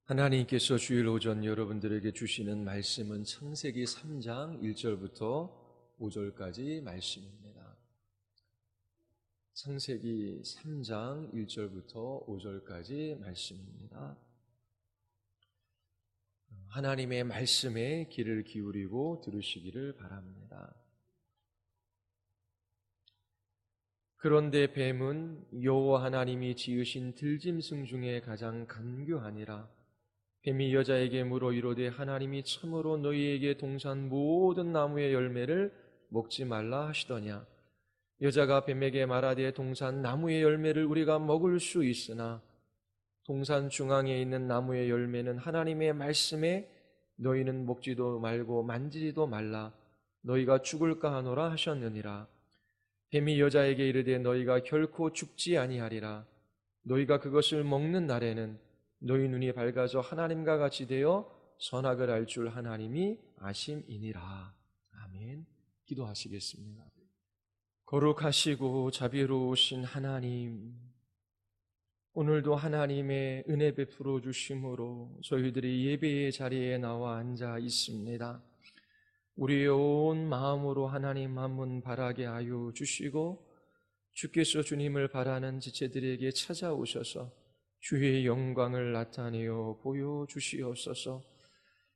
하나님께서 주일 오전 여러분들에게 주시는 말씀은 창세기 3장 1절부터 5절까지 말씀입니다. 창세기 3장 1절부터 5절까지 말씀입니다. 하나님의 말씀에 귀를 기울이고 들으시기를 바랍니다. 그런데 뱀은 여호와 하나님이 지으신 들짐승 중에 가장 간교하니라. 뱀이 여자에게 물어 이르되 하나님이 참으로 너희에게 동산 모든 나무의 열매를 먹지 말라 하시더냐. 여자가 뱀에게 말하되 동산 나무의 열매를 우리가 먹을 수 있으나 동산 중앙에 있는 나무의 열매는 하나님의 말씀에 너희는 먹지도 말고 만지지도 말라 너희가 죽을까 하노라 하셨느니라. 뱀이 여자에게 이르되 너희가 결코 죽지 아니하리라. 너희가 그것을 먹는 날에는 너희 눈이 밝아져 하나님과 같이 되어 선악을 알 줄 하나님이 아심이니라. 아멘. 기도하시겠습니다. 거룩하시고 자비로우신 하나님, 오늘도 하나님의 은혜 베풀어 주심으로 저희들이 예배의 자리에 나와 앉아 있습니다. 우리의 온 마음으로 하나님 한 분 바라게 하여 주시고 주께서 주님을 바라는 지체들에게 찾아오셔서 주의 영광을 나타내어 보여주시옵소서.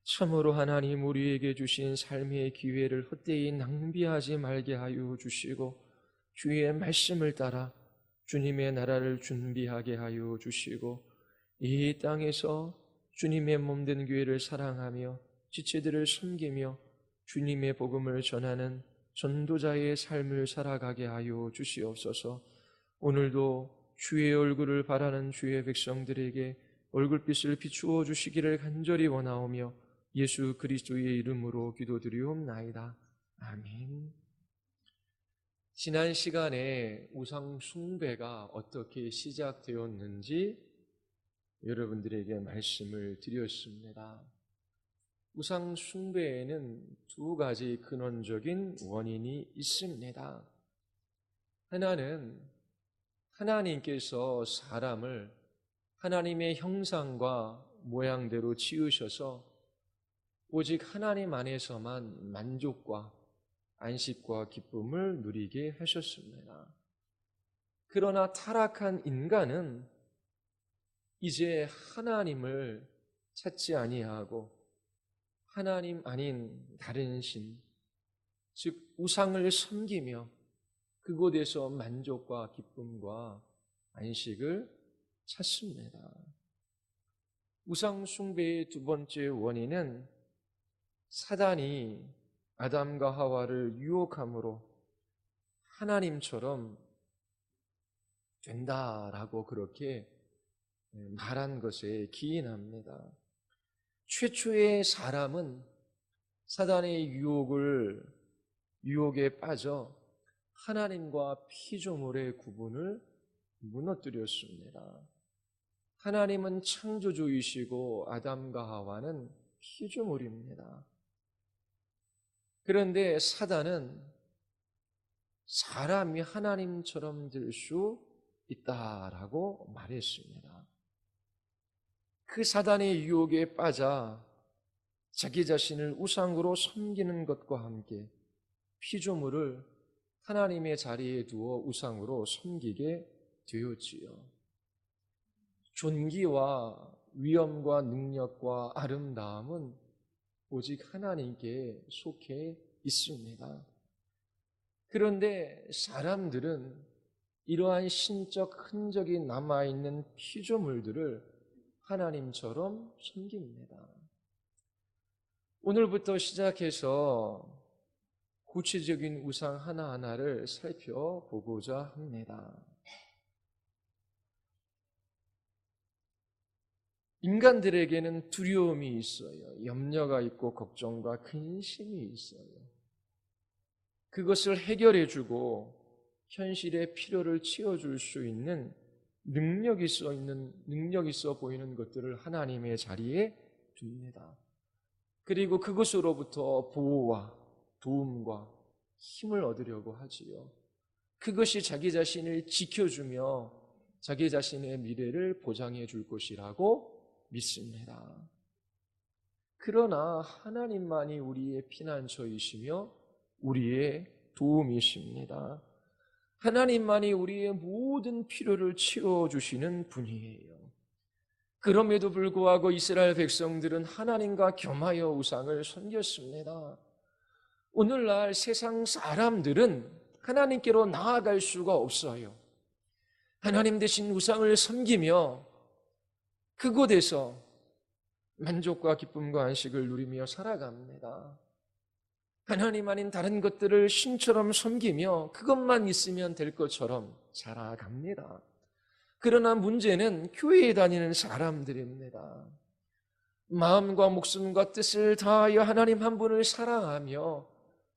참으로 하나님 우리에게 주신 삶의 기회를 헛되이 낭비하지 말게 하여 주시고 주의 말씀을 따라 주님의 나라를 준비하게 하여 주시고 이 땅에서 주님의 몸된 교회를 사랑하며 지체들을 섬기며 주님의 복음을 전하는 전도자의 삶을 살아가게 하여 주시옵소서. 오늘도 주의 얼굴을 바라는 주의 백성들에게 얼굴빛을 비추어 주시기를 간절히 원하오며 예수 그리스도의 이름으로 기도드리옵나이다. 아멘. 지난 시간에 우상 숭배가 어떻게 시작되었는지 여러분들에게 말씀을 드렸습니다. 우상 숭배에는 두 가지 근원적인 원인이 있습니다. 하나는 하나님께서 사람을 하나님의 형상과 모양대로 지으셔서 오직 하나님 안에서만 만족과 안식과 기쁨을 누리게 하셨습니다. 그러나 타락한 인간은 이제 하나님을 찾지 아니하고 하나님 아닌 다른 신, 즉 우상을 섬기며 그곳에서 만족과 기쁨과 안식을 찾습니다. 우상 숭배의 두 번째 원인은 사단이 아담과 하와를 유혹함으로 하나님처럼 된다라고 그렇게 말한 것에 기인합니다. 최초의 사람은 사단의 유혹에 빠져 하나님과 피조물의 구분을 무너뜨렸습니다. 하나님은 창조주이시고 아담과 하와는 피조물입니다. 그런데 사단은 사람이 하나님처럼 될 수 있다라고 말했습니다. 그 사단의 유혹에 빠져 자기 자신을 우상으로 섬기는 것과 함께 피조물을 하나님의 자리에 두어 우상으로 섬기게 되었지요. 존귀와 위엄과 능력과 아름다움은 오직 하나님께 속해 있습니다. 그런데 사람들은 이러한 신적 흔적이 남아있는 피조물들을 하나님처럼 섬깁니다. 오늘부터 시작해서 구체적인 우상 하나하나를 살펴보고자 합니다. 인간들에게는 두려움이 있어요. 염려가 있고 걱정과 근심이 있어요. 그것을 해결해주고 현실의 필요를 채워줄 수 있는 능력이 있어 보이는 것들을 하나님의 자리에 둡니다. 그리고 그것으로부터 보호와 도움과 힘을 얻으려고 하지요. 그것이 자기 자신을 지켜주며 자기 자신의 미래를 보장해 줄 것이라고 믿습니다. 그러나 하나님만이 우리의 피난처이시며 우리의 도움이십니다. 하나님만이 우리의 모든 필요를 채워주시는 분이에요. 그럼에도 불구하고 이스라엘 백성들은 하나님과 겸하여 우상을 섬겼습니다. 오늘날 세상 사람들은 하나님께로 나아갈 수가 없어요. 하나님 대신 우상을 섬기며 그곳에서 만족과 기쁨과 안식을 누리며 살아갑니다. 하나님 아닌 다른 것들을 신처럼 섬기며 그것만 있으면 될 것처럼 살아갑니다. 그러나 문제는 교회에 다니는 사람들입니다. 마음과 목숨과 뜻을 다하여 하나님 한 분을 사랑하며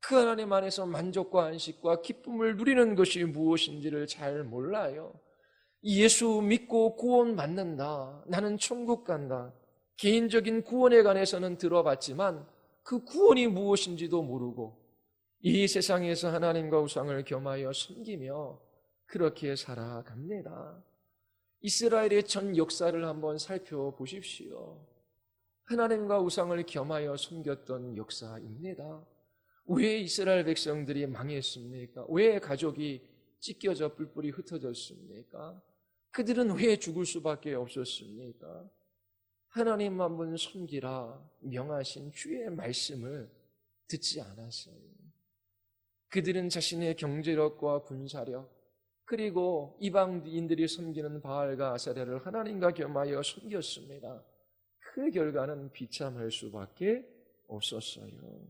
그 하나님 안에서 만족과 안식과 기쁨을 누리는 것이 무엇인지를 잘 몰라요. 예수 믿고 구원 받는다, 나는 천국 간다, 개인적인 구원에 관해서는 들어봤지만 그 구원이 무엇인지도 모르고 이 세상에서 하나님과 우상을 겸하여 섬기며 그렇게 살아갑니다. 이스라엘의 전 역사를 한번 살펴보십시오. 하나님과 우상을 겸하여 섬겼던 역사입니다. 왜 이스라엘 백성들이 망했습니까? 왜 가족이 찢겨져 뿔뿔이 흩어졌습니까? 그들은 왜 죽을 수밖에 없었습니까? 하나님 한 분 섬기라 명하신 주의 말씀을 듣지 않았어요. 그들은 자신의 경제력과 군사력 그리고 이방인들이 섬기는 바알과 아세라를 하나님과 겸하여 섬겼습니다. 그 결과는 비참할 수밖에 없었어요.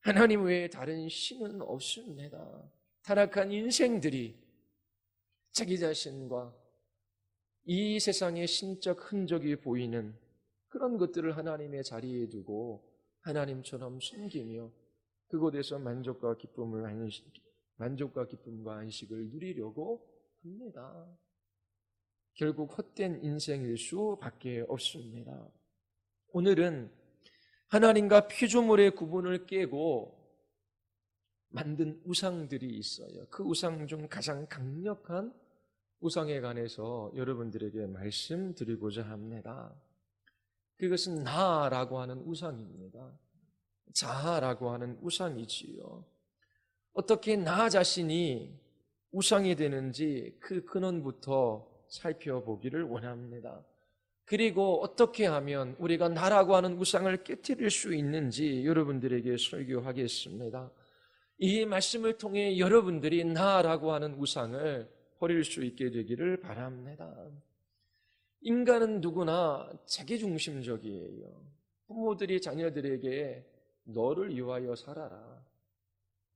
하나님 외에 다른 신은 없습니다. 타락한 인생들이 자기 자신과 이 세상의 신적 흔적이 보이는 그런 것들을 하나님의 자리에 두고 하나님처럼 숨기며 그곳에서 만족과 기쁨과 안식을 누리려고 합니다. 결국 헛된 인생일 수밖에 없습니다. 오늘은 하나님과 피조물의 구분을 깨고 만든 우상들이 있어요. 그 우상 중 가장 강력한 우상에 관해서 여러분들에게 말씀드리고자 합니다. 그것은 나라고 하는 우상입니다. 자아라고 하는 우상이지요. 어떻게 나 자신이 우상이 되는지 그 근원부터 살펴보기를 원합니다. 그리고 어떻게 하면 우리가 나라고 하는 우상을 깨뜨릴 수 있는지 여러분들에게 설교하겠습니다. 이 말씀을 통해 여러분들이 나라고 하는 우상을 버릴 수 있게 되기를 바랍니다. 인간은 누구나 자기중심적이에요. 부모들이 자녀들에게 너를 위하여 살아라,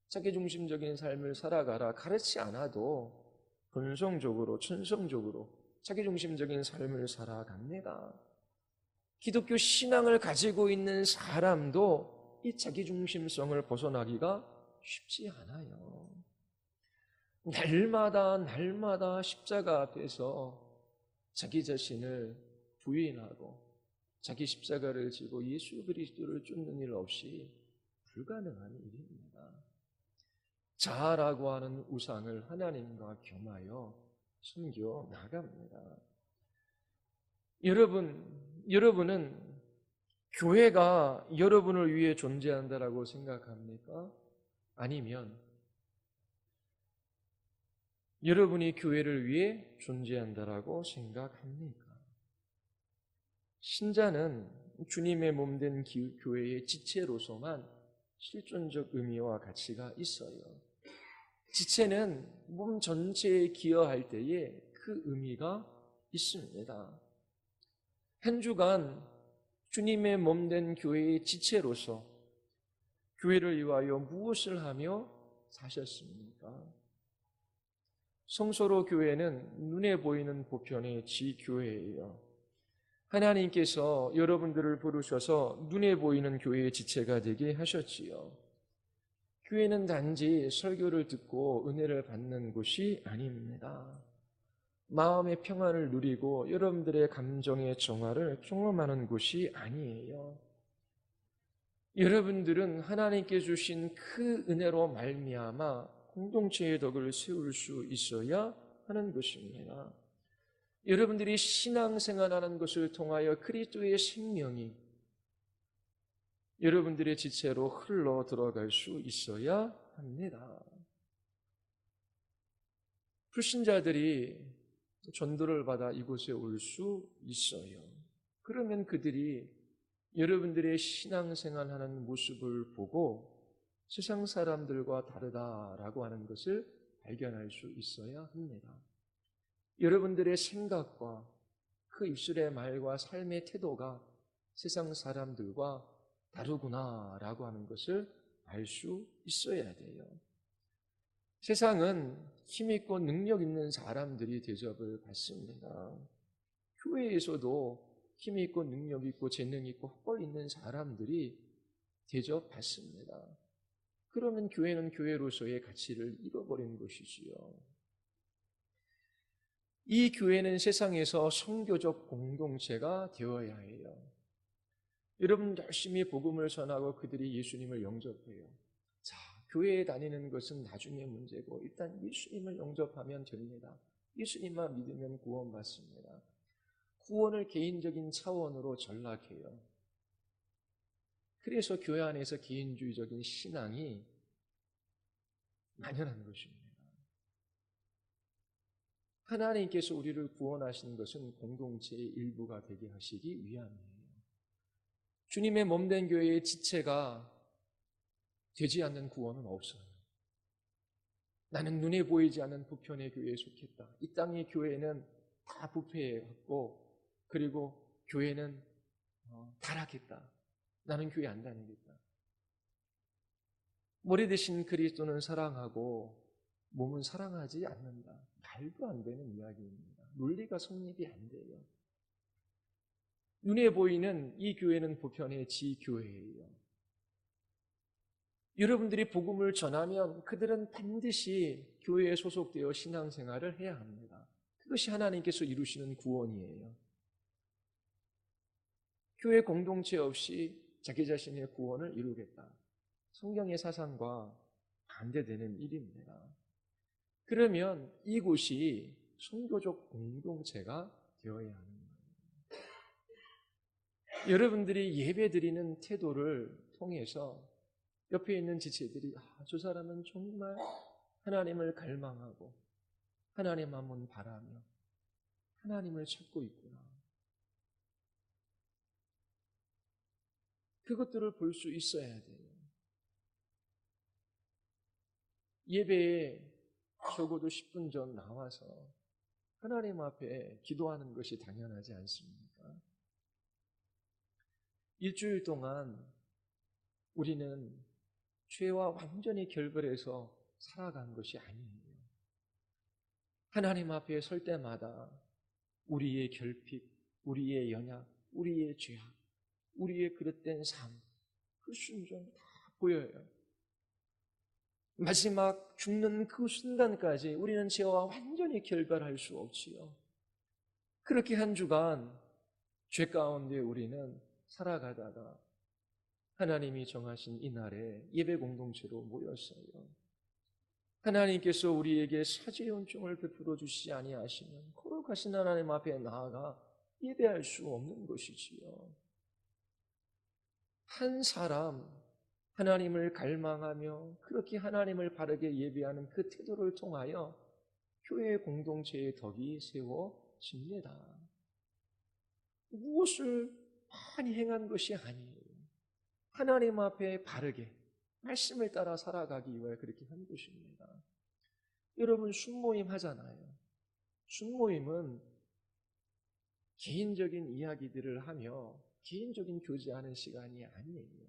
자기중심적인 삶을 살아가라 가르치 않아도 본성적으로 천성적으로 자기중심적인 삶을 살아갑니다. 기독교 신앙을 가지고 있는 사람도 이 자기중심성을 벗어나기가 쉽지 않아요. 날마다 십자가 앞에서 자기 자신을 부인하고 자기 십자가를 지고 예수 그리스도를 쫓는 일 없이 불가능한 일입니다. 자아라고 하는 우상을 하나님과 겸하여 섬겨 나갑니다. 여러분은 교회가 여러분을 위해 존재한다라고 생각합니까? 아니면 여러분이 교회를 위해 존재한다라고 생각합니까? 신자는 주님의 몸된 교회의 지체로서만 실존적 의미와 가치가 있어요. 지체는 몸 전체에 기여할 때에 그 의미가 있습니다. 한 주간 주님의 몸된 교회의 지체로서 교회를 위하여 무엇을 하며 사셨습니까? 성소로 교회는 눈에 보이는 보편의 지교회예요. 하나님께서 여러분들을 부르셔서 눈에 보이는 교회의 지체가 되게 하셨지요. 교회는 단지 설교를 듣고 은혜를 받는 곳이 아닙니다. 마음의 평안을 누리고 여러분들의 감정의 정화를 경험하는 곳이 아니에요. 여러분들은 하나님께 주신 그 은혜로 말미암아 공동체의 덕을 세울 수 있어야 하는 것입니다. 여러분들이 신앙생활하는 것을 통하여 그리스도의 생명이 여러분들의 지체로 흘러 들어갈 수 있어야 합니다. 불신자들이 전도를 받아 이곳에 올 수 있어요. 그러면 그들이 여러분들의 신앙생활하는 모습을 보고 세상 사람들과 다르다라고 하는 것을 발견할 수 있어야 합니다. 여러분들의 생각과 그 입술의 말과 삶의 태도가 세상 사람들과 다르구나라고 하는 것을 알 수 있어야 돼요. 세상은 힘있고 능력 있는 사람들이 대접을 받습니다. 교회에서도 힘있고 능력 있고 재능 있고 학벌 있는 사람들이 대접받습니다. 그러면 교회는 교회로서의 가치를 잃어버린 것이지요. 이 교회는 세상에서 선교적 공동체가 되어야 해요. 여러분 열심히 복음을 전하고 그들이 예수님을 영접해요. 자, 교회에 다니는 것은 나중에 문제고 일단 예수님을 영접하면 됩니다. 예수님만 믿으면 구원받습니다. 구원을 개인적인 차원으로 전락해요. 그래서 교회 안에서 개인주의적인 신앙이 만연한 것입니다. 하나님께서 우리를 구원하신 것은 공동체의 일부가 되게 하시기 위함이에요. 주님의 몸된 교회의 지체가 되지 않는 구원은 없어요. 나는 눈에 보이지 않는 부편의 교회에 속했다. 이 땅의 교회는 다 부패해왔고 그리고 교회는 타락했다. 나는 교회 안 다니겠다. 머리 대신 그리스도는 사랑하고 몸은 사랑하지 않는다. 말도 안 되는 이야기입니다. 논리가 성립이 안 돼요. 눈에 보이는 이 교회는 보편의 지교회예요. 여러분들이 복음을 전하면 그들은 반드시 교회에 소속되어 신앙생활을 해야 합니다. 그것이 하나님께서 이루시는 구원이에요. 교회 공동체 없이 자기 자신의 구원을 이루겠다. 성경의 사상과 반대되는 일입니다. 그러면 이곳이 선교적 공동체가 되어야 하는 거예요. 여러분들이 예배드리는 태도를 통해서 옆에 있는 지체들이 저 사람은 정말 하나님을 갈망하고 하나님 한번 바라며 하나님을 찾고 있구나. 그것들을 볼 수 있어야 돼요. 예배에 적어도 10분 전 나와서 하나님 앞에 기도하는 것이 당연하지 않습니까? 일주일 동안 우리는 죄와 완전히 결별해서 살아간 것이 아니에요. 하나님 앞에 설 때마다 우리의 결핍, 우리의 연약, 우리의 죄악, 우리의 그릇된 삶, 그 순종 다 보여요. 마지막 죽는 그 순간까지 우리는 죄와 완전히 결별할 수 없지요. 그렇게 한 주간 죄 가운데 우리는 살아가다가 하나님이 정하신 이날에 예배 공동체로 모였어요. 하나님께서 우리에게 사죄의 은총을 베풀어 주시지 아니하시면 거룩하신 하나님 앞에 나아가 예배할 수 없는 것이지요. 한 사람 하나님을 갈망하며 그렇게 하나님을 바르게 예배하는 그 태도를 통하여 교회 공동체의 덕이 세워집니다. 무엇을 많이 행한 것이 아니에요. 하나님 앞에 바르게 말씀을 따라 살아가기 위해 그렇게 한 것입니다. 여러분 순모임 하잖아요. 순모임은 개인적인 이야기들을 하며 개인적인 교제하는 시간이 아니에요.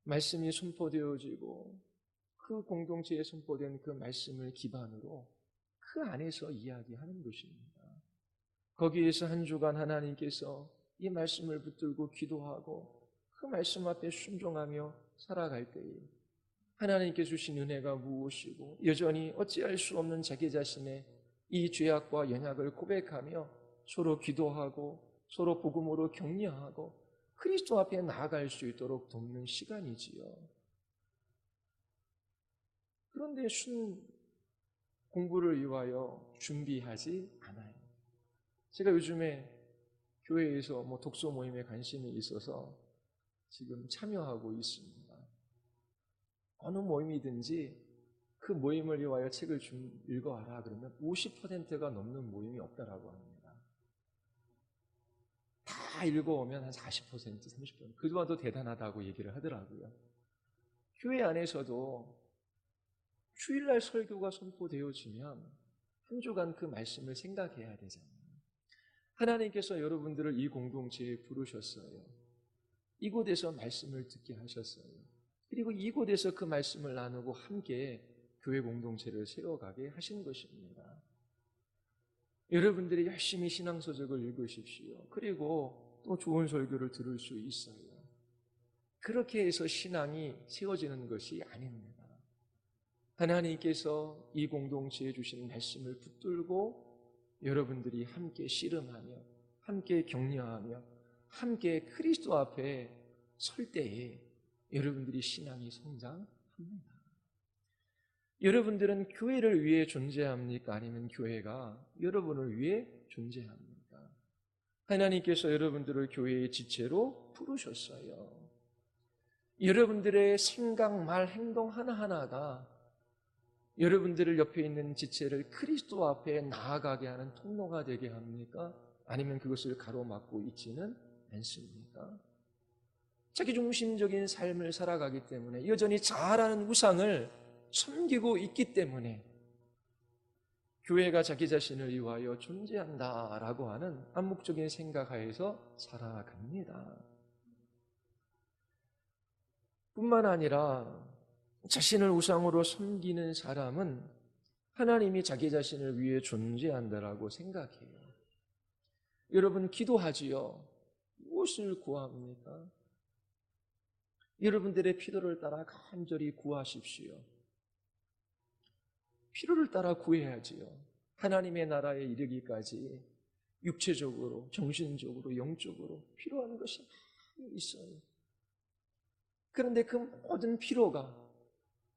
말씀이 선포되어지고 그 공동체에 선포된 그 말씀을 기반으로 그 안에서 이야기하는 것입니다. 거기에서 한 주간 하나님께서 이 말씀을 붙들고 기도하고 그 말씀 앞에 순종하며 살아갈 때에 하나님께 주신 은혜가 무엇이고 여전히 어찌할 수 없는 자기 자신의 이 죄악과 연약을 고백하며 서로 기도하고 서로 복음으로 격려하고 그리스도 앞에 나아갈 수 있도록 돕는 시간이지요. 그런데 공부를 위하여 준비하지 않아요. 제가 요즘에 교회에서 독서 모임에 관심이 있어서 지금 참여하고 있습니다. 어느 모임이든지 그 모임을 위하여 책을 좀 읽어와라 그러면 50%가 넘는 모임이 없다라고 합니다. 다 읽어오면 한 40%, 30%, 그동안 더 대단하다고 얘기를 하더라고요. 교회 안에서도 주일날 설교가 선포되어지면 한 주간 그 말씀을 생각해야 되잖아요. 하나님께서 여러분들을 이 공동체에 부르셨어요. 이곳에서 말씀을 듣게 하셨어요. 그리고 이곳에서 그 말씀을 나누고 함께 교회 공동체를 세워가게 하신 것입니다. 여러분들이 열심히 신앙서적을 읽으십시오. 그리고 또 좋은 설교를 들을 수 있어요. 그렇게 해서 신앙이 세워지는 것이 아닙니다. 하나님께서 이 공동체에 주신 말씀을 붙들고 여러분들이 함께 씨름하며 함께 격려하며 함께 그리스도 앞에 설 때에 여러분들이 신앙이 성장합니다. 여러분들은 교회를 위해 존재합니까? 아니면 교회가 여러분을 위해 존재합니까? 하나님께서 여러분들을 교회의 지체로 부르셨어요. 여러분들의 생각, 말, 행동 하나하나가 여러분들을 옆에 있는 지체를 그리스도 앞에 나아가게 하는 통로가 되게 합니까? 아니면 그것을 가로막고 있지는 않습니까? 자기중심적인 삶을 살아가기 때문에 여전히 잘하는 우상을 섬기고 있기 때문에 교회가 자기 자신을 위하여 존재한다라고 하는 암묵적인 생각하에서 살아갑니다. 뿐만 아니라 자신을 우상으로 섬기는 사람은 하나님이 자기 자신을 위해 존재한다라고 생각해요. 여러분 기도하지요. 무엇을 구합니까? 여러분들의 필요를 따라 간절히 구하십시오. 필요를 따라 구해야지요. 하나님의 나라에 이르기까지 육체적으로, 정신적으로, 영적으로 필요한 것이 많이 있어요. 그런데 그 모든 필요가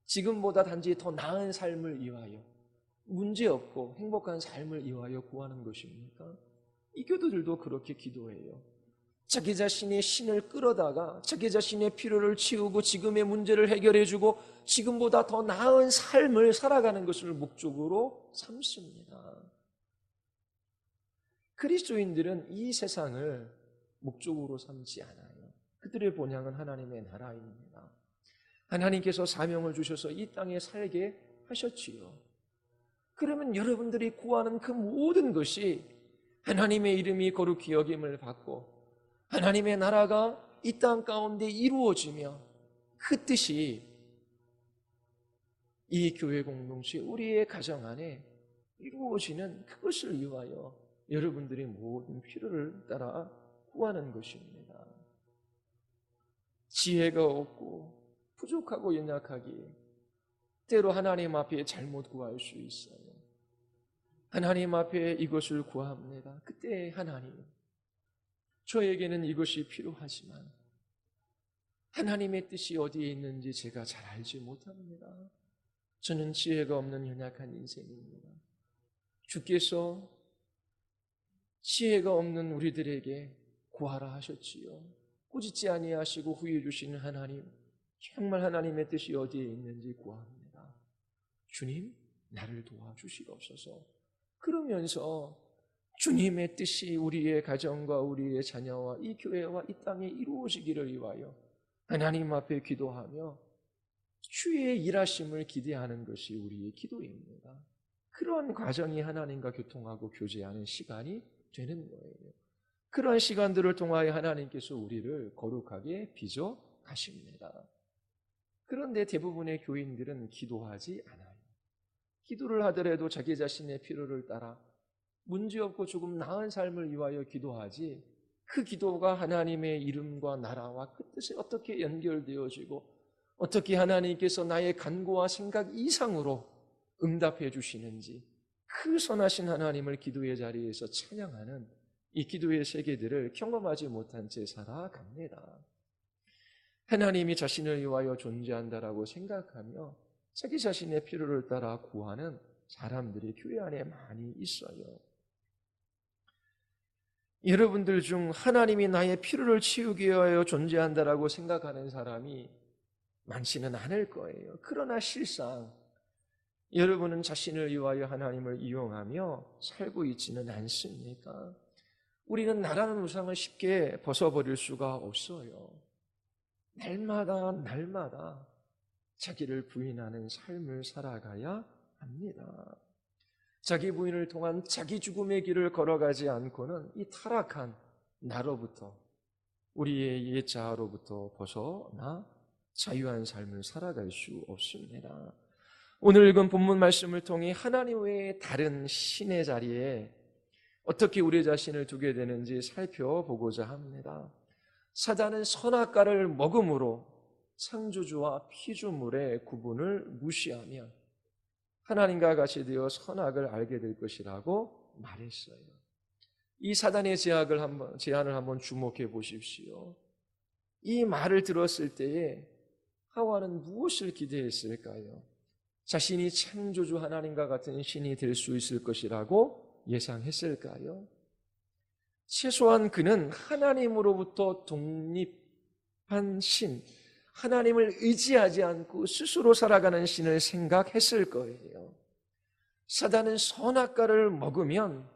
지금보다 단지 더 나은 삶을 위하여, 문제없고 행복한 삶을 위하여 구하는 것입니까? 이 교도들도 그렇게 기도해요. 자기 자신의 신을 끌어다가 자기 자신의 필요를 채우고 지금의 문제를 해결해주고 지금보다 더 나은 삶을 살아가는 것을 목적으로 삼습니다. 그리스도인들은 이 세상을 목적으로 삼지 않아요. 그들의 본향은 하나님의 나라입니다. 하나님께서 사명을 주셔서 이 땅에 살게 하셨지요. 그러면 여러분들이 구하는 그 모든 것이 하나님의 이름이 거룩히 여김을 받고 하나님의 나라가 이 땅 가운데 이루어지며 그 뜻이 이 교회 공동체 우리의 가정 안에 이루어지는 그것을 위하여 여러분들의 모든 필요를 따라 구하는 것입니다. 지혜가 없고 부족하고 연약하기에 때로 하나님 앞에 잘못 구할 수 있어요. 하나님 앞에 이것을 구합니다. 그때 하나님, 저에게는 이것이 필요하지만 하나님의 뜻이 어디에 있는지 제가 잘 알지 못합니다. 저는 지혜가 없는 연약한 인생입니다. 주께서 지혜가 없는 우리들에게 구하라 하셨지요. 꾸짖지 아니하시고 후회 주시는 하나님, 정말 하나님의 뜻이 어디에 있는지 구합니다. 주님, 나를 도와주시옵소서. 그러면서 주님의 뜻이 우리의 가정과 우리의 자녀와 이 교회와 이 땅에 이루어지기를 위하여 하나님 앞에 기도하며 주의 일하심을 기대하는 것이 우리의 기도입니다. 그런 과정이 하나님과 교통하고 교제하는 시간이 되는 거예요. 그러한 시간들을 통하여 하나님께서 우리를 거룩하게 빚어 가십니다. 그런데 대부분의 교인들은 기도하지 않아요. 기도를 하더라도 자기 자신의 필요를 따라 문제없고 조금 나은 삶을 위하여 기도하지 그 기도가 하나님의 이름과 나라와 그 뜻에 어떻게 연결되어지고 어떻게 하나님께서 나의 간구와 생각 이상으로 응답해 주시는지 그 선하신 하나님을 기도의 자리에서 찬양하는 이 기도의 세계들을 경험하지 못한 채 살아갑니다. 하나님이 자신을 위하여 존재한다라고 생각하며 자기 자신의 필요를 따라 구하는 사람들이 교회 안에 많이 있어요. 여러분들 중 하나님이 나의 필요를 채우기 위하여 존재한다라고 생각하는 사람이 많지는 않을 거예요. 그러나 실상 여러분은 자신을 위하여 하나님을 이용하며 살고 있지는 않습니까? 우리는 나라는 우상을 쉽게 벗어버릴 수가 없어요. 날마다 자기를 부인하는 삶을 살아가야 합니다. 자기 부인을 통한 자기 죽음의 길을 걸어가지 않고는 이 타락한 나로부터, 우리의 옛 자아로부터 벗어나 자유한 삶을 살아갈 수 없습니다. 오늘 읽은 본문 말씀을 통해 하나님 외에 다른 신의 자리에 어떻게 우리 자신을 두게 되는지 살펴보고자 합니다. 사단은 선악과를 먹음으로 창조주와 피조물의 구분을 무시하며 하나님과 같이 되어 선악을 알게 될 것이라고 말했어요. 이 사단의 제안을 한번 주목해 보십시오. 이 말을 들었을 때에 하와는 무엇을 기대했을까요? 자신이 창조주 하나님과 같은 신이 될 수 있을 것이라고 예상했을까요? 최소한 그는 하나님으로부터 독립한 신, 하나님을 의지하지 않고 스스로 살아가는 신을 생각했을 거예요. 사단은 선악과를 먹으면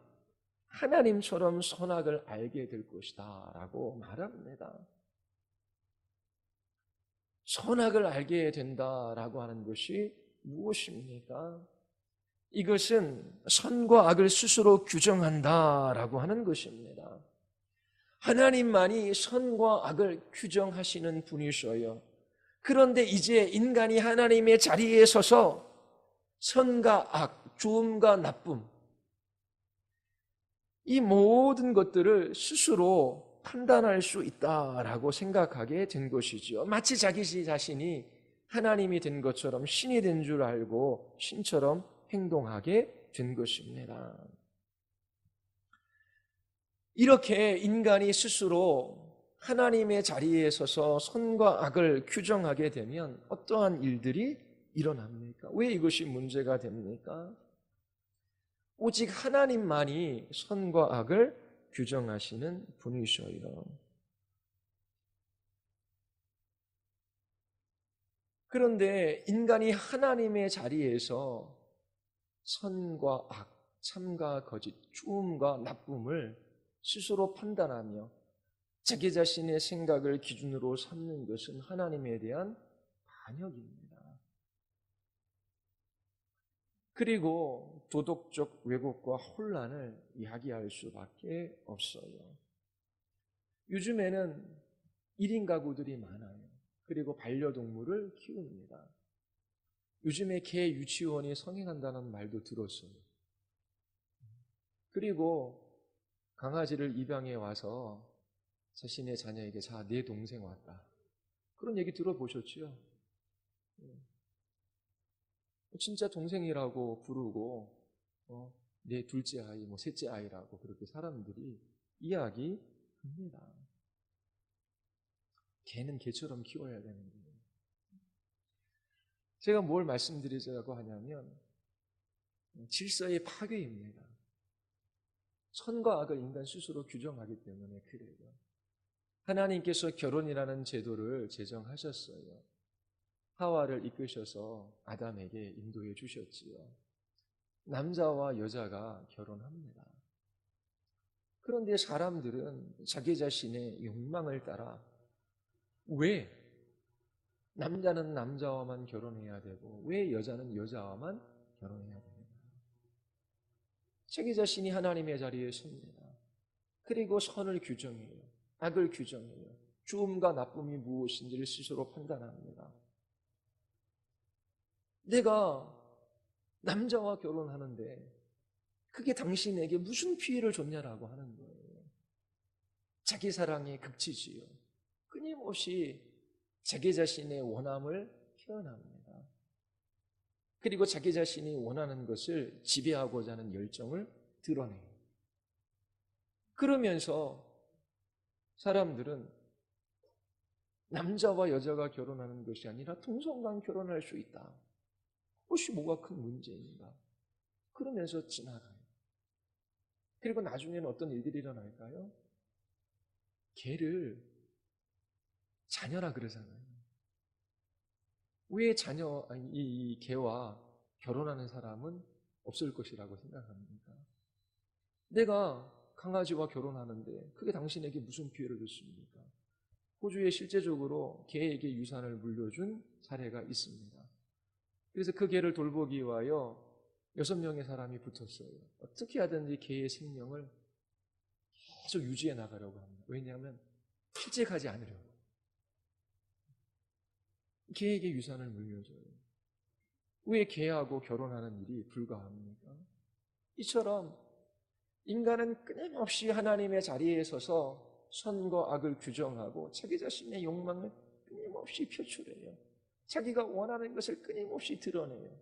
하나님처럼 선악을 알게 될 것이다 라고 말합니다. 선악을 알게 된다라고 하는 것이 무엇입니까? 이것은 선과 악을 스스로 규정한다라고 하는 것입니다. 하나님만이 선과 악을 규정하시는 분이셔요. 그런데 이제 인간이 하나님의 자리에 서서 선과 악, 좋음과 나쁨, 이 모든 것들을 스스로 판단할 수 있다라고 생각하게 된 것이죠. 마치 자기 자신이 하나님이 된 것처럼 신이 된 줄 알고 신처럼 행동하게 된 것입니다. 이렇게 인간이 스스로 하나님의 자리에 서서 선과 악을 규정하게 되면 어떠한 일들이 일어납니까? 왜 이것이 문제가 됩니까? 오직 하나님만이 선과 악을 규정하시는 분이셔요. 그런데 인간이 하나님의 자리에서 선과 악, 참과 거짓, 좋음과 나쁨을 스스로 판단하며 자기 자신의 생각을 기준으로 삼는 것은 하나님에 대한 반역입니다. 그리고 도덕적 왜곡과 혼란을 야기할 수밖에 없어요. 요즘에는 1인 가구들이 많아요. 그리고 반려동물을 키웁니다. 요즘에 개 유치원이 성행한다는 말도 들었어요. 그리고 강아지를 입양해 와서 자신의 자녀에게 자, 내 동생 왔다. 그런 얘기 들어보셨죠? 진짜 동생이라고 부르고 내 둘째 아이, 셋째 아이라고 그렇게 사람들이 이야기합니다. 개는 개처럼 키워야 되는 거예요. 제가 뭘 말씀드리자고 하냐면 질서의 파괴입니다. 선과 악을 인간 스스로 규정하기 때문에 그래요. 하나님께서 결혼이라는 제도를 제정하셨어요. 하와를 이끄셔서 아담에게 인도해 주셨지요. 남자와 여자가 결혼합니다. 그런데 사람들은 자기 자신의 욕망을 따라 왜 남자는 남자와만 결혼해야 되고 왜 여자는 여자와만 결혼해야 됩니까? 자기 자신이 하나님의 자리에 섭니다. 그리고 선을 규정해요. 악을 규정해요. 좋음과 나쁨이 무엇인지를 스스로 판단합니다. 내가 남자와 결혼하는데 그게 당신에게 무슨 피해를 줬냐라고 하는 거예요. 자기 사랑의 극치지요. 끊임없이 자기 자신의 원함을 표현합니다. 그리고 자기 자신이 원하는 것을 지배하고자 하는 열정을 드러내요. 그러면서 사람들은 남자와 여자가 결혼하는 것이 아니라 동성간 결혼할 수 있다. 그것이 뭐가 큰 문제인가? 그러면서 지나가요. 그리고 나중에는 어떤 일들이 일어날까요? 개를 자녀라 그러잖아요. 왜 이 개와 결혼하는 사람은 없을 것이라고 생각합니까? 내가 강아지와 결혼하는데 그게 당신에게 무슨 피해를 줬습니까? 호주에 실제적으로 개에게 유산을 물려준 사례가 있습니다. 그래서 그 개를 돌보기 위하여 6명의 사람이 붙었어요. 어떻게 하든지 개의 생명을 계속 유지해 나가려고 합니다. 왜냐하면 실직하지 않으려고. 개에게 유산을 물려줘요. 왜 개하고 결혼하는 일이 불가합니까? 이처럼 인간은 끊임없이 하나님의 자리에 서서 선과 악을 규정하고 자기 자신의 욕망을 끊임없이 표출해요. 자기가 원하는 것을 끊임없이 드러내요.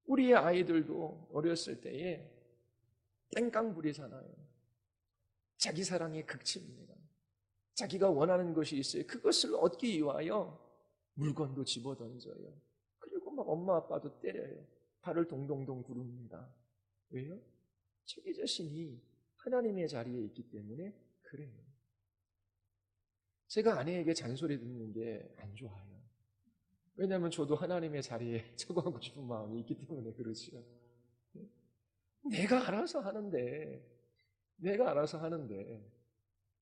우리의 아이들도 어렸을 때에 땡깡부리잖아요. 자기 사랑의 극치입니다. 자기가 원하는 것이 있어요. 그것을 얻기 위하여 물건도 집어던져요. 그리고 막 엄마 아빠도 때려요. 발을 동동동 구릅니다. 왜요? 자기 자신이 하나님의 자리에 있기 때문에 그래요. 제가 아내에게 잔소리 듣는 게 안 좋아요. 왜냐하면 저도 하나님의 자리에 처고하고 싶은 마음이 있기 때문에 그렇지요. 내가 알아서 하는데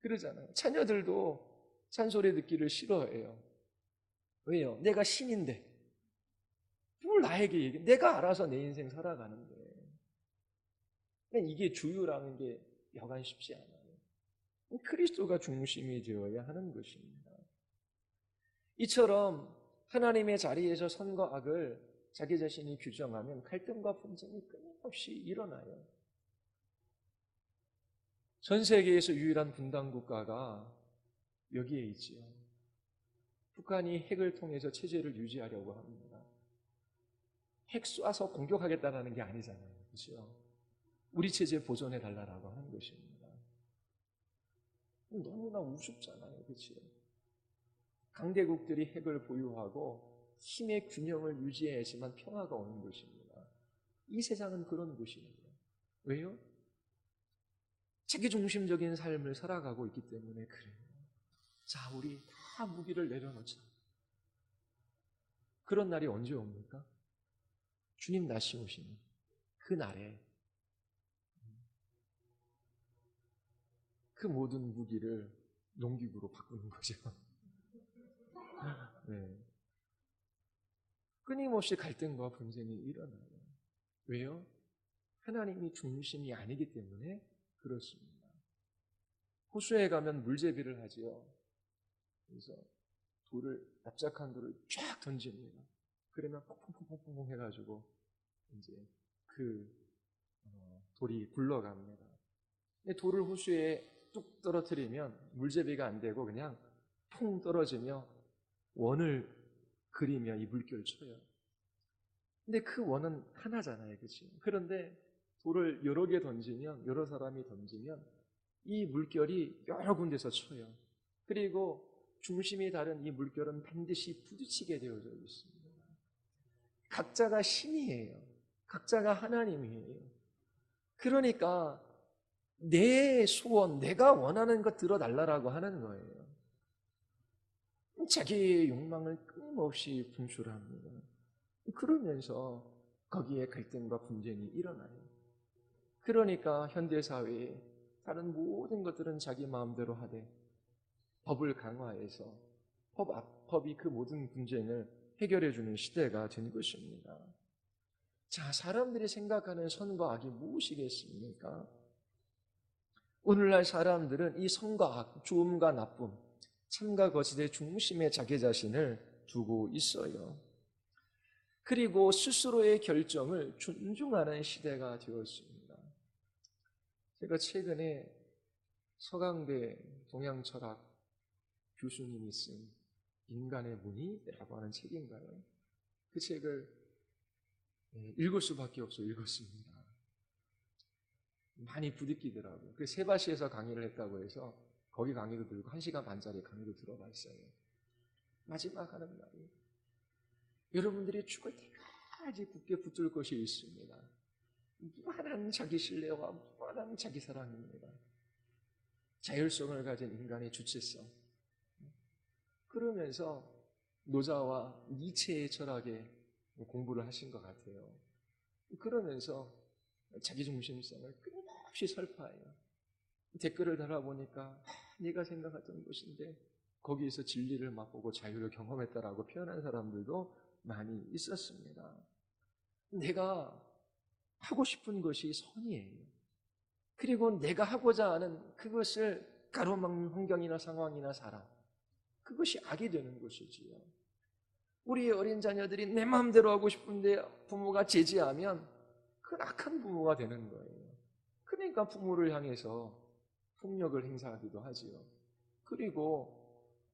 그러잖아요. 자녀들도 잔소리 듣기를 싫어해요. 왜요? 내가 신인데 뭘 나에게 얘기해. 내가 알아서 내 인생 살아가는데. 이게 주유라는 게 여간 쉽지 않아요. 그리스도가 중심이 되어야 하는 것입니다. 이처럼 하나님의 자리에서 선과 악을 자기 자신이 규정하면 갈등과 분쟁이 끊임없이 일어나요. 전 세계에서 유일한 분단 국가가 여기에 있지요. 북한이 핵을 통해서 체제를 유지하려고 합니다. 핵 쏴서 공격하겠다는 게 아니잖아요. 그렇죠? 우리 체제 보존해 달라고 하는 것입니다. 너무나 우습잖아요. 그렇죠? 강대국들이 핵을 보유하고 힘의 균형을 유지해야지만 평화가 오는 것입니다. 이 세상은 그런 곳이에요. 왜요? 자기중심적인 삶을 살아가고 있기 때문에 그래요. 자, 우리 다 무기를 내려놓자. 그런 날이 언제 옵니까? 주님 다시 오시는 그 날에 그 모든 무기를 농기구로 바꾸는 거죠. 네. 끊임없이 갈등과 분쟁이 일어나요. 왜요? 하나님이 중심이 아니기 때문에 그렇습니다. 호수에 가면 물제비를 하지요. 그래서 납작한 돌을 쫙 던집니다. 그러면 퐁퐁퐁퐁퐁 해가지고 이제 그 돌이 굴러갑니다. 근데 돌을 호수에 뚝 떨어뜨리면 물제비가 안 되고 그냥 퐁 떨어지며 원을 그리며 이 물결을 쳐요. 근데 그 원은 하나잖아요. 그렇죠? 그런데 돌을 여러 개 던지면, 여러 사람이 던지면 이 물결이 여러 군데서 쳐요. 그리고 중심이 다른 이 물결은 반드시 부딪히게 되어져 있습니다. 각자가 신이에요. 각자가 하나님이에요. 그러니까 내 소원, 내가 원하는 것 들어달라고 하는 거예요. 자기의 욕망을 끊임없이 분출합니다. 그러면서 거기에 갈등과 분쟁이 일어나요. 그러니까 현대사회에 다른 모든 것들은 자기 마음대로 하되 법을 강화해서 법이 그 모든 분쟁을 해결해 주는 시대가 된 것입니다. 자, 사람들이 생각하는 선과 악이 무엇이겠습니까? 오늘날 사람들은 이 선과 악, 좋음과 나쁨, 참과 거짓의 중심에 자기 자신을 두고 있어요. 그리고 스스로의 결정을 존중하는 시대가 되었습니다. 제가 최근에 서강대 동양철학 교수님이 쓴 인간의 문의라고 하는 책인가요? 그 책을 읽을 수밖에 없어 읽었습니다. 많이 부딪히더라고요. 그 세바시에서 강의를 했다고 해서 거기 강의도 들고 1시간 반짜리 강의도 들어봤어요. 마지막 하는 말이 여러분들이 죽을 때까지 굳게 붙들 것이 있습니다. 무한한 자기 신뢰와 무한한 무한한 자기 사랑입니다. 자율성을 가진 인간의 주체성. 그러면서 노자와 니체의 철학에 공부를 하신 것 같아요. 그러면서 자기중심성을 끊임없이 설파해요. 댓글을 달아보니까 네가 생각했던 것인데 거기에서 진리를 맛보고 자유를 경험했다라고 표현한 사람들도 많이 있었습니다. 내가 하고 싶은 것이 선이에요. 그리고 내가 하고자 하는 그것을 가로막는 환경이나 상황이나 사람, 그것이 악이 되는 것이지요. 우리의 어린 자녀들이 내 마음대로 하고 싶은데 부모가 제지하면 그건 악한 부모가 되는 거예요. 그러니까 부모를 향해서 폭력을 행사하기도 하지요. 그리고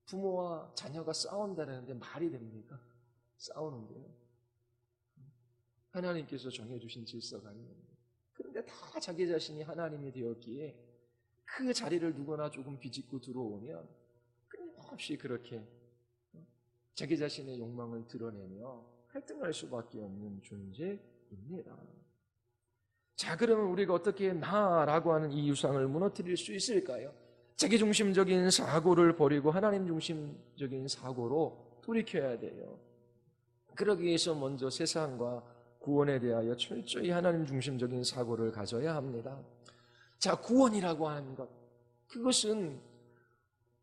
부모와 자녀가 싸운다는데 말이 됩니까? 싸우는데요. 하나님께서 정해주신 질서가 있는데, 그런데 다 자기 자신이 하나님이 되었기에 그 자리를 누구나 조금 비집고 들어오면 끊임없이 그렇게 자기 자신의 욕망을 드러내며 갈등할 수밖에 없는 존재입니다. 자, 그러면 우리가 어떻게 나라고 하는 이 유상을 무너뜨릴 수 있을까요? 자기중심적인 사고를 버리고 하나님 중심적인 사고로 돌이켜야 돼요. 그러기 위해서 먼저 세상과 구원에 대하여 철저히 하나님 중심적인 사고를 가져야 합니다. 자, 구원이라고 하는 것, 그것은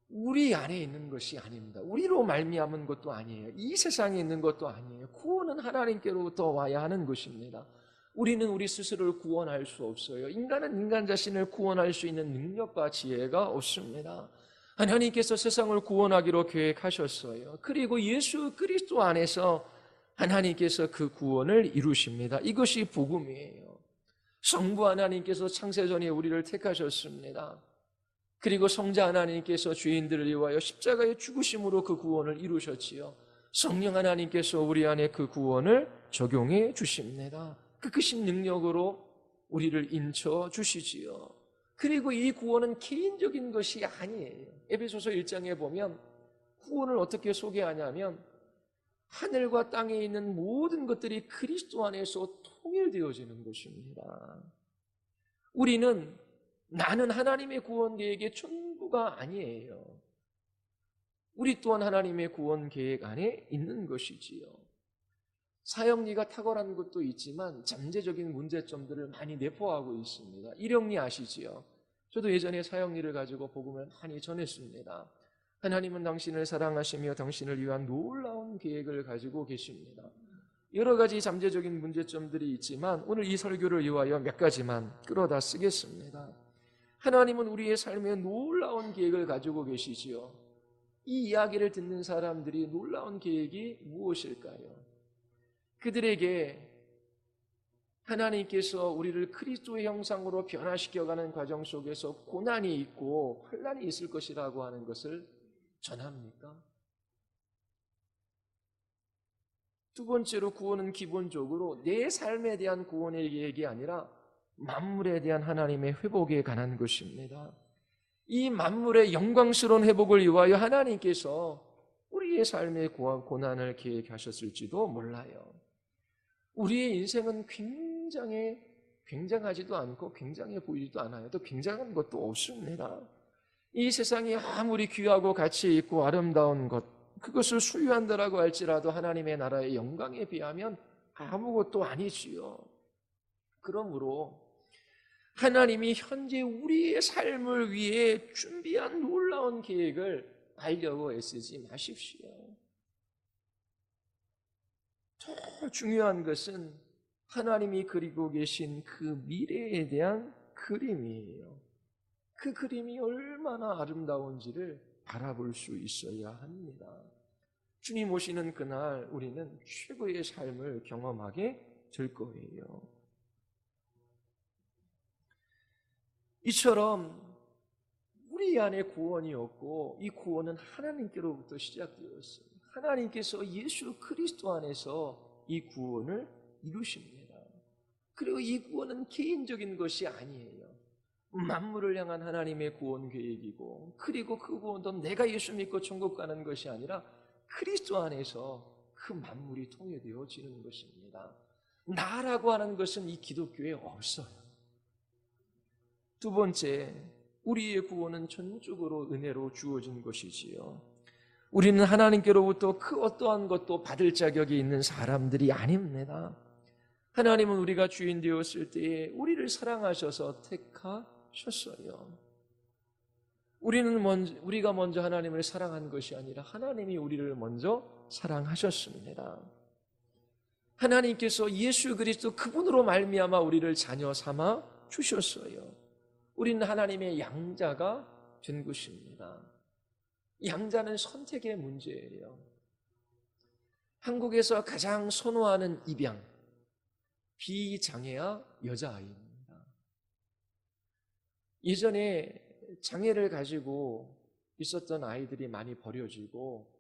우리 안에 있는 것이 아닙니다. 우리로 말미암은 것도 아니에요. 이 세상에 있는 것도 아니에요. 구원은 하나님께로부터 와야 하는 것입니다. 우리는 우리 스스로를 구원할 수 없어요. 인간은 인간 자신을 구원할 수 있는 능력과 지혜가 없습니다. 하나님께서 세상을 구원하기로 계획하셨어요. 그리고 예수 그리스도 안에서 하나님께서 그 구원을 이루십니다. 이것이 복음이에요. 성부 하나님께서 창세전에 우리를 택하셨습니다. 그리고 성자 하나님께서 죄인들을 위하여 십자가의 죽으심으로 그 구원을 이루셨지요. 성령 하나님께서 우리 안에 그 구원을 적용해 주십니다. 그 크신 능력으로 우리를 인쳐 주시지요. 그리고 이 구원은 개인적인 것이 아니에요. 에베소서 1장에 보면 구원을 어떻게 소개하냐면 하늘과 땅에 있는 모든 것들이 그리스도 안에서 통일되어지는 것입니다. 우리는 나는 하나님의 구원 계획의 전부가 아니에요. 우리 또한 하나님의 구원 계획 안에 있는 것이지요. 사형리가 탁월한 것도 있지만 잠재적인 문제점들을 많이 내포하고 있습니다. 일영리 아시지요? 저도 예전에 사형리를 가지고 복음을 많이 전했습니다. 하나님은 당신을 사랑하시며 당신을 위한 놀라운 계획을 가지고 계십니다. 여러 가지 잠재적인 문제점들이 있지만 오늘 이 설교를 위하여 몇 가지만 끌어다 쓰겠습니다. 하나님은 우리의 삶에 놀라운 계획을 가지고 계시지요. 이 이야기를 듣는 사람들이 놀라운 계획이 무엇일까요? 그들에게 하나님께서 우리를 그리스도의 형상으로 변화시켜가는 과정 속에서 고난이 있고 환난이 있을 것이라고 하는 것을 전합니까? 두 번째로 구원은 기본적으로 내 삶에 대한 구원의 계획이 아니라 만물에 대한 하나님의 회복에 관한 것입니다. 이 만물의 영광스러운 회복을 위하여 하나님께서 우리의 삶의 고난을 계획하셨을지도 몰라요. 우리의 인생은 굉장하지도 않고 굉장해 보이지도 않아요. 또 굉장한 것도 없습니다. 이 세상이 아무리 귀하고 가치 있고 아름다운 것, 그것을 소유한다라고 할지라도 하나님의 나라의 영광에 비하면 아무것도 아니지요. 그러므로 하나님이 현재 우리의 삶을 위해 준비한 놀라운 계획을 알려고 애쓰지 마십시오. 더 중요한 것은 하나님이 그리고 계신 그 미래에 대한 그림이에요. 그 그림이 얼마나 아름다운지를 바라볼 수 있어야 합니다. 주님 오시는 그날 우리는 최고의 삶을 경험하게 될 거예요. 이처럼 우리 안에 구원이 없고 이 구원은 하나님께로부터 시작되었어요. 하나님께서 예수 그리스도 안에서 이 구원을 이루십니다. 그리고 이 구원은 개인적인 것이 아니에요. 만물을 향한 하나님의 구원 계획이고, 그리고 그 구원도 내가 예수 믿고 천국 가는 것이 아니라 그리스도 안에서 그 만물이 통일되어지는 것입니다. 나라고 하는 것은 이 기독교에 없어요. 두 번째, 우리의 구원은 전적으로 은혜로 주어진 것이지요. 우리는 하나님께로부터 그 어떠한 것도 받을 자격이 있는 사람들이 아닙니다. 하나님은 우리가 주인 되었을 때에 우리를 사랑하셔서 택하셨어요. 우리가 먼저 하나님을 사랑한 것이 아니라 하나님이 우리를 먼저 사랑하셨습니다. 하나님께서 예수 그리스도 그분으로 말미암아 우리를 자녀 삼아 주셨어요. 우리는 하나님의 양자가 된 것입니다. 양자는 선택의 문제예요. 한국에서 가장 선호하는 입양, 비장애아 여자아이입니다. 예전에 장애를 가지고 있었던 아이들이 많이 버려지고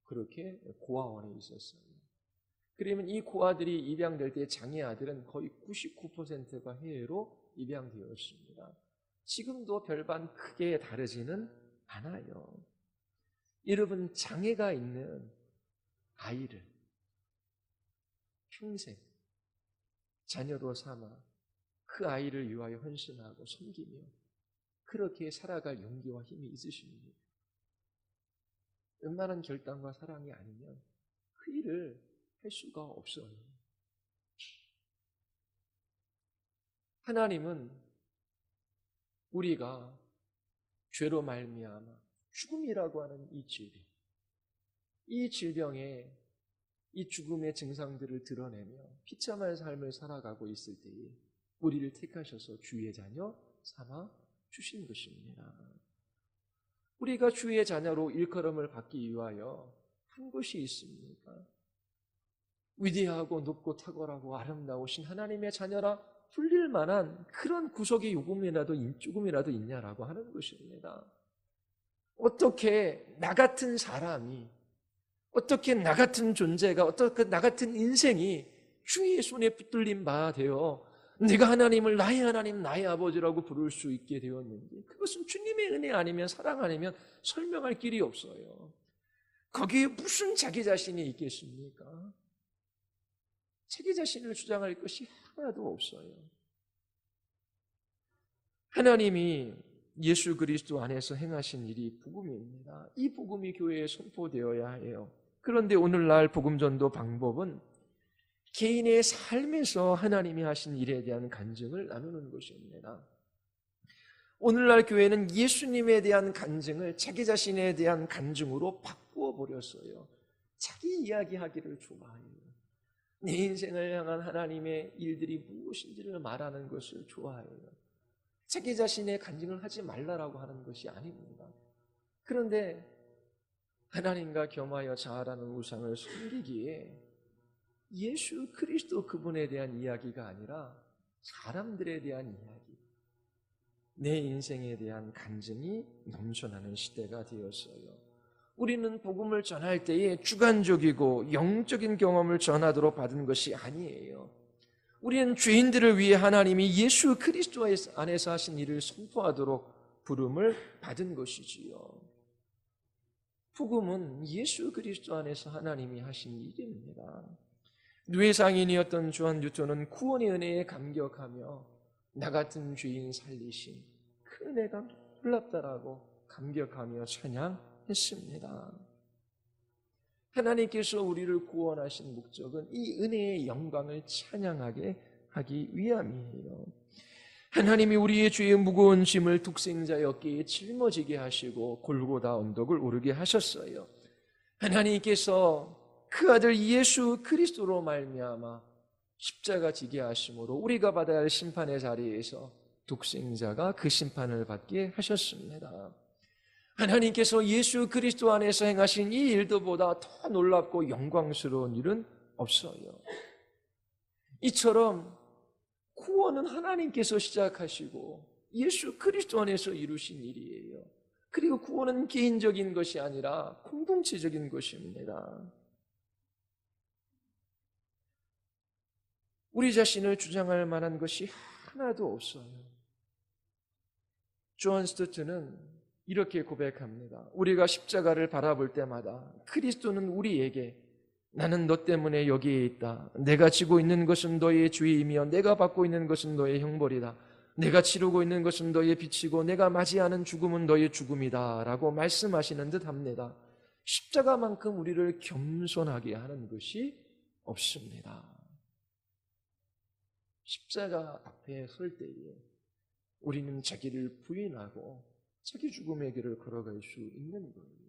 그렇게 고아원에 있었어요. 그러면 이 고아들이 입양될 때 장애 아들은 거의 99%가 해외로 입양되었습니다. 지금도 별반 크게 다르지는 않아요. 여러분, 장애가 있는 아이를 평생 자녀로 삼아 그 아이를 위하여 헌신하고 섬기며 그렇게 살아갈 용기와 힘이 있으십니까? 웬만한 결단과 사랑이 아니면 그 일을 할 수가 없어요. 하나님은 우리가 죄로 말미암아 죽음이라고 하는 이 질병에 이 죽음의 증상들을 드러내며 비참한 삶을 살아가고 있을 때에 우리를 택하셔서 주의 자녀 삼아 주신 것입니다. 우리가 주의 자녀로 일컬음을 받기 위하여 한 것이 있습니까? 위대하고 높고 탁월하고 아름다우신 하나님의 자녀라 불릴 만한 그런 구속의 조금이라도 있냐라고 하는 것입니다. 어떻게 나 같은 사람이, 어떻게 나 같은 존재가, 어떻게 나 같은 인생이 주의 손에 붙들린 바 되어 내가 하나님을 나의 하나님, 나의 아버지라고 부를 수 있게 되었는지, 그것은 주님의 은혜 아니면 사랑 아니면 설명할 길이 없어요. 거기에 무슨 자기 자신이 있겠습니까? 자기 자신을 주장할 것이 하나도 없어요. 하나님이 예수 그리스도 안에서 행하신 일이 복음입니다. 이 복음이 교회에 선포되어야 해요. 그런데 오늘날 복음전도 방법은 개인의 삶에서 하나님이 하신 일에 대한 간증을 나누는 것입니다. 오늘날 교회는 예수님에 대한 간증을 자기 자신에 대한 간증으로 바꾸어 버렸어요. 자기 이야기하기를 좋아해요. 내 인생을 향한 하나님의 일들이 무엇인지를 말하는 것을 좋아해요. 자기 자신의 간증을 하지 말라라고 하는 것이 아닙니다. 그런데 하나님과 겸하여 자아라는 우상을 섬기기에 예수 그리스도 그분에 대한 이야기가 아니라 사람들에 대한 이야기, 내 인생에 대한 간증이 넘쳐나는 시대가 되었어요. 우리는 복음을 전할 때에 주관적이고 영적인 경험을 전하도록 받은 것이 아니에요. 우리는 죄인들을 위해 하나님이 예수 그리스도 안에서 하신 일을 선포하도록 부름을 받은 것이지요. 복음은 예수 그리스도 안에서 하나님이 하신 일입니다. 뇌상인이었던 존 뉴턴은 구원의 은혜에 감격하며 나 같은 죄인 살리신 그 은혜가 놀랍다라고 감격하며 찬양했습니다. 하나님께서 우리를 구원하신 목적은 이 은혜의 영광을 찬양하게 하기 위함이에요. 하나님이 우리의 죄의 무거운 짐을 독생자의 어깨에 짊어지게 하시고 골고다 언덕을 오르게 하셨어요. 하나님께서 그 아들 예수 그리스도로 말미암아 십자가 지게 하심으로 우리가 받아야 할 심판의 자리에서 독생자가 그 심판을 받게 하셨습니다. 하나님께서 예수 그리스도 안에서 행하신 이 일들보다 더 놀랍고 영광스러운 일은 없어요. 이처럼 구원은 하나님께서 시작하시고 예수 그리스도 안에서 이루신 일이에요. 그리고 구원은 개인적인 것이 아니라 공동체적인 것입니다. 우리 자신을 주장할 만한 것이 하나도 없어요. 존 스토트는 이렇게 고백합니다. 우리가 십자가를 바라볼 때마다 그리스도는 우리에게 나는 너 때문에 여기에 있다. 내가 지고 있는 것은 너의 죄이며 내가 받고 있는 것은 너의 형벌이다. 내가 치르고 있는 것은 너의 빛이고 내가 맞이하는 죽음은 너의 죽음이다 라고 말씀하시는 듯 합니다. 십자가만큼 우리를 겸손하게 하는 것이 없습니다. 십자가 앞에 설 때에 우리는 자기를 부인하고 자기 죽음의 길을 걸어갈 수 있는 거예요.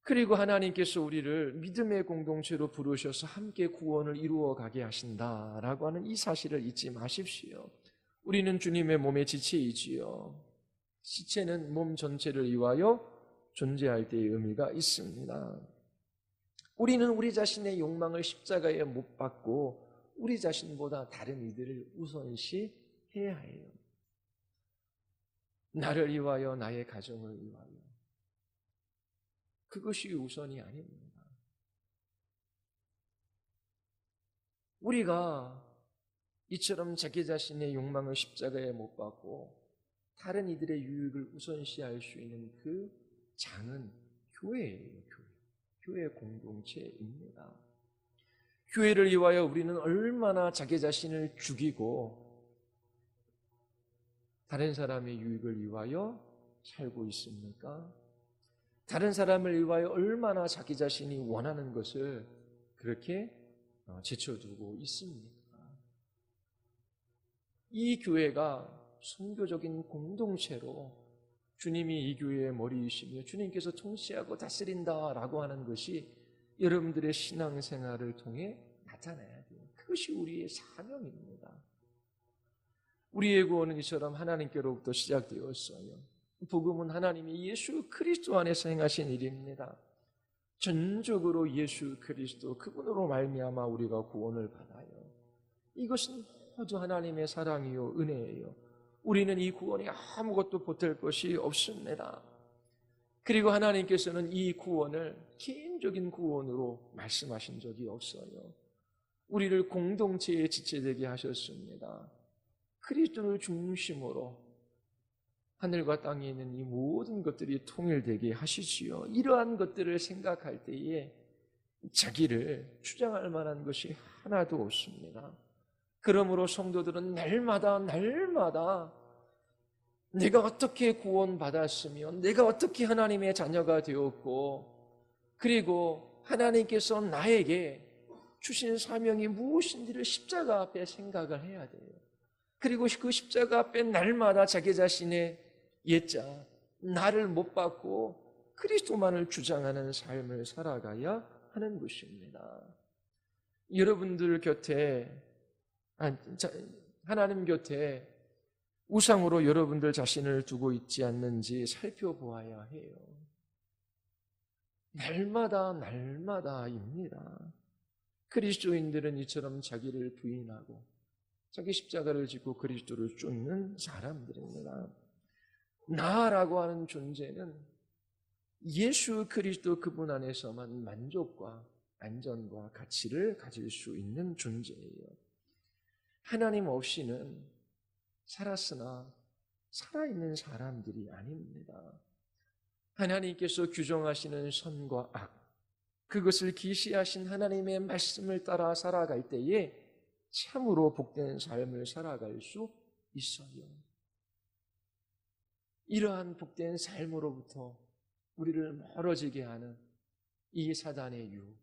그리고 하나님께서 우리를 믿음의 공동체로 부르셔서 함께 구원을 이루어 가게 하신다라고 하는 이 사실을 잊지 마십시오. 우리는 주님의 몸의 지체이지요. 지체는 몸 전체를 위하여 존재할 때의 의미가 있습니다. 우리는 우리 자신의 욕망을 십자가에 못 박고 우리 자신보다 다른 이들을 우선시해야 해요. 나를 위하여, 나의 가정을 위하여. 그것이 우선이 아닙니다. 우리가 이처럼 자기 자신의 욕망을 십자가에 못 박고 다른 이들의 유익을 우선시할 수 있는 그 장은 교회예요. 교회 공동체입니다. 교회를 위하여 우리는 얼마나 자기 자신을 죽이고 다른 사람의 유익을 위하여 살고 있습니까? 다른 사람을 위하여 얼마나 자기 자신이 원하는 것을 그렇게 제쳐두고 있습니까? 이 교회가 선교적인 공동체로 주님이 이 교회의 머리이시며 주님께서 통치하고 다스린다라고 하는 것이 여러분들의 신앙생활을 통해 나타나야 돼요. 그것이 우리의 사명입니다. 우리의 구원은 이처럼 하나님께로부터 시작되었어요. 복음은 하나님이 예수 그리스도 안에서 행하신 일입니다. 전적으로 예수 그리스도 그분으로 말미암아 우리가 구원을 받아요. 이것은 모두 하나님의 사랑이요 은혜예요. 우리는 이 구원에 아무것도 보탤 것이 없습니다. 그리고 하나님께서는 이 구원을 개인적인 구원으로 말씀하신 적이 없어요. 우리를 공동체에 지체되게 하셨습니다. 그리스도를 중심으로 하늘과 땅에 있는 이 모든 것들이 통일되게 하시지요. 이러한 것들을 생각할 때에 자기를 주장할 만한 것이 하나도 없습니다. 그러므로 성도들은 날마다 내가 어떻게 구원받았으며 내가 어떻게 하나님의 자녀가 되었고 그리고 하나님께서 나에게 주신 사명이 무엇인지를 십자가 앞에 생각을 해야 돼요. 그리고 그 십자가 앞에 날마다 자기 자신의 옛자, 나를 못 받고 그리스도만을 주장하는 삶을 살아가야 하는 것입니다. 여러분들 곁에, 하나님 곁에 우상으로 여러분들 자신을 두고 있지 않는지 살펴보아야 해요. 날마다입니다. 그리스도인들은 이처럼 자기를 부인하고 자기 십자가를 짓고 그리스도를 쫓는 사람들입니다. 나라고 하는 존재는 예수 그리스도 그분 안에서만 만족과 안전과 가치를 가질 수 있는 존재예요. 하나님 없이는 살았으나 살아있는 사람들이 아닙니다. 하나님께서 규정하시는 선과 악, 그것을 계시하신 하나님의 말씀을 따라 살아갈 때에 참으로 복된 삶을 살아갈 수 있어요. 이러한 복된 삶으로부터 우리를 멀어지게 하는 이 사단의 유혹,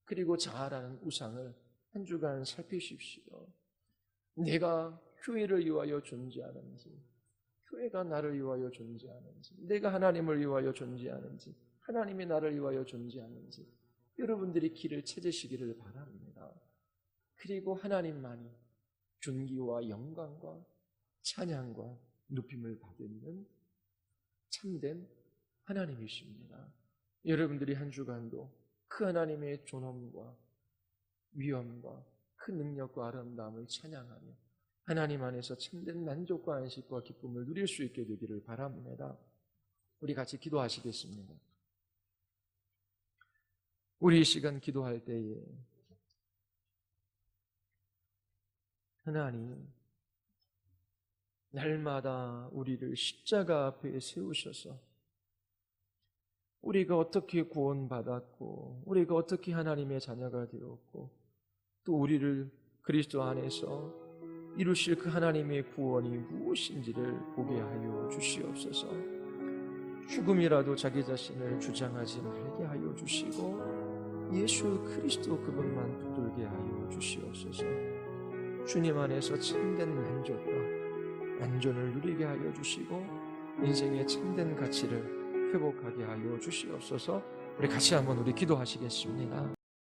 그리고 자아라는 우상을 한 주간 살피십시오. 내가 교회를 위하여 존재하는지, 교회가 나를 위하여 존재하는지, 내가 하나님을 위하여 존재하는지, 하나님이 나를 위하여 존재하는지 여러분들이 길을 찾으시기를 바랍니다. 그리고 하나님만이 존귀와 영광과 찬양과 높임을 받는 참된 하나님이십니다. 여러분들이 한 주간도 그 하나님의 존엄과 위엄과 그 능력과 아름다움을 찬양하며 하나님 안에서 참된 만족과 안식과 기쁨을 누릴 수 있게 되기를 바랍니다. 우리 같이 기도하시겠습니다. 우리 이 시간 기도할 때에 하나님, 날마다 우리를 십자가 앞에 세우셔서 우리가 어떻게 구원받았고 우리가 어떻게 하나님의 자녀가 되었고 또 우리를 그리스도 안에서 이루실 그 하나님의 구원이 무엇인지를 보게 하여 주시옵소서. 조금이라도 자기 자신을 주장하지 말게 하여 주시고 예수 그리스도 그분만 붙들게 하여 주시옵소서. 주님 안에서 참된 만족과 안전을 누리게 하여 주시고 인생의 참된 가치를 회복하게 하여 주시옵소서. 우리 같이 한번 기도하시겠습니다.